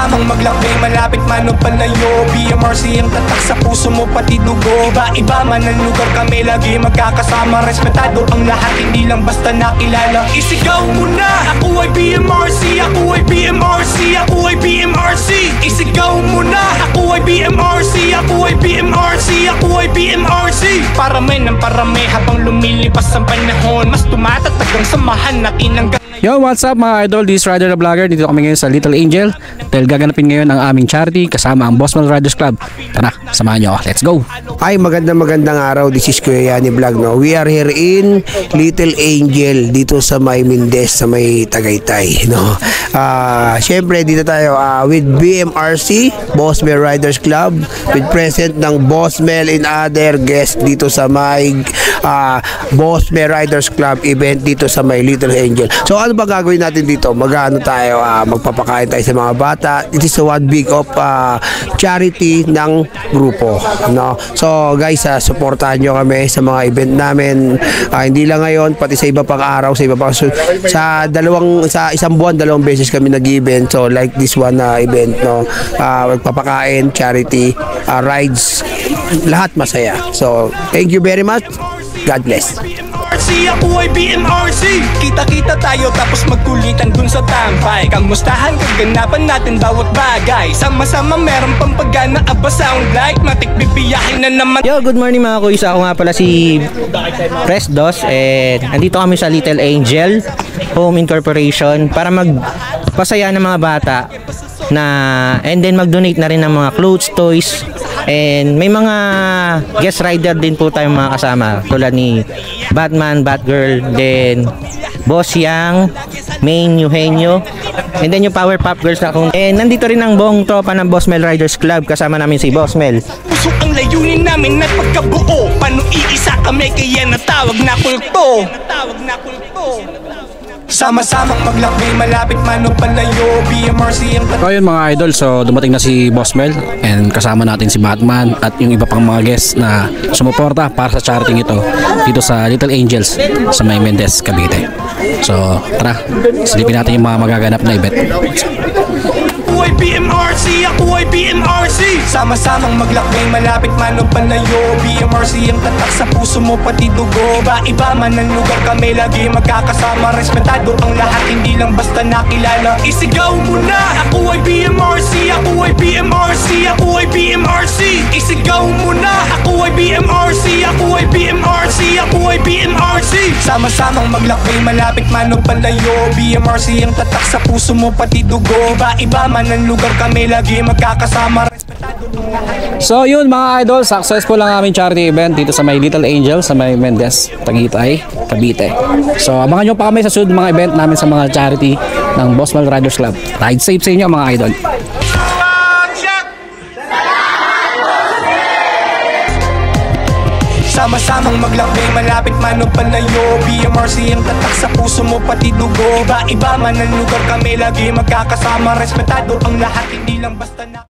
Sama-samang maglakbay, malapit man o palayo, BMRC ang tatak sa puso mo pati dugo. Iba-iba man ang lugar, kami lagi magkakasama. Respetado ang lahat, hindi lang basta nakilala. Isigaw mo na, ako ay BMRC, ako ay BMRC, ako ay BMRC. Isigaw mo na, ako ay BMRC, ako ay BMRC, ako ay BMRC. Parami ng parami habang lumilipas ang panahon, mas tumatatag ang samahan natin hanggang. Yo, what's up mga idol? This is Rider the Vlogger. Dito kami ngayon sa Little Angel dahil gaganapin ngayon ang aming charity kasama ang Bossmel Riders Club. Tara, samahan nyo. Let's go! Ay, magandang araw. This is Kuya Yani Vlog, no? We are here in Little Angel dito sa may Mindes, sa may Tagaytay, no? Syempre dito tayo with BMRC, Bossmel Riders Club, with present ng Bossmel and other guests dito sa may Bossmel Riders Club event dito sa may Little Angel. So ano ba gagawin natin dito? Magano tayo, magpapakain tayo sa mga bata. It is one big of charity ng grupo, no? So guys, supportahan nyo kami sa mga event namin, hindi lang ngayon, pati sa iba pang araw, sa iba pang sa isang buwan, 2 beses kami nag-event. So like this one event, no? Magpapakain, charity, rides, lahat masaya. So thank you very much. God bless. Ako ay BMRC. Kita-kita tayo tapos magkulitan dun sa tambay. Kamustahan, kaganapan natin bawat bagay. Sama-sama meron pang pagana, aba sound like matik bibiyahin na naman. Yo, good morning mga kuys. Ako nga pala si Presdos, and nandito kami sa Little Angel Home Incorporation para magpasaya ng mga bata na, and then mag-donate na rin ng mga clothes, toys, and may mga guest rider din po tayong mga kasama tulad ni Batman, Batgirl, then Boss Yang, Main Eugenio, and then yung Power Pop Girls na kung, and nandito rin ang buong tropa ng Bossmel Riders Club, kasama namin si Bossmel. Puso ang layunin namin na pagkabuo, paano iisa kami kaya natawag na kulto. Sama-samang maglakbay, malapit man o palayo, BMRC ang tatak. So yun mga idol, so dumating na si Bossmel and kasama natin si Batman at yung iba pang mga guests na sumuporta para sa charity ito dito sa Little Angels sa may Mendez, Cavite. So tara, silipin natin yung mga magaganap na event. Ako ay BMRC, ako ay BMRC. Sama-samang maglakbay, malapit man o palayo, BMRC ang tatak sa puso mo pati dugo. Iba-iba man ang lugar, kami lagi magkakasama. Respetado ang lahat, hindi lang basta nakilala. Isigaw mo na, ako ay BMRC, ako ay BMRC, ako ay BMRC. Isigaw mo na, ako ay BMRC, ako ay BMRC, ako ay BMRC. Sama-samang maglakbay, malapit man o palayo, BMRC ang tatak sa puso mo pati dugo. Iba-iba man ang lugar, kami lagi magkakasama. So yun mga idol, successful ang aming charity event dito sa may Little Angel sa may Mendez, Tagaytay, Cavite. So abangan nyo pa kami sa sunod mga event namin sa mga charity ng Bossmel Riders Club. Ride safe sa inyo mga idol. Sama-samang maglakbay, malapit man o palayo, BMRC ang tatak sa puso mo pati dugo. Iba-iba man ang lugar, kami lagi magkakasama. Respetado ang lahat, hindi lang basta na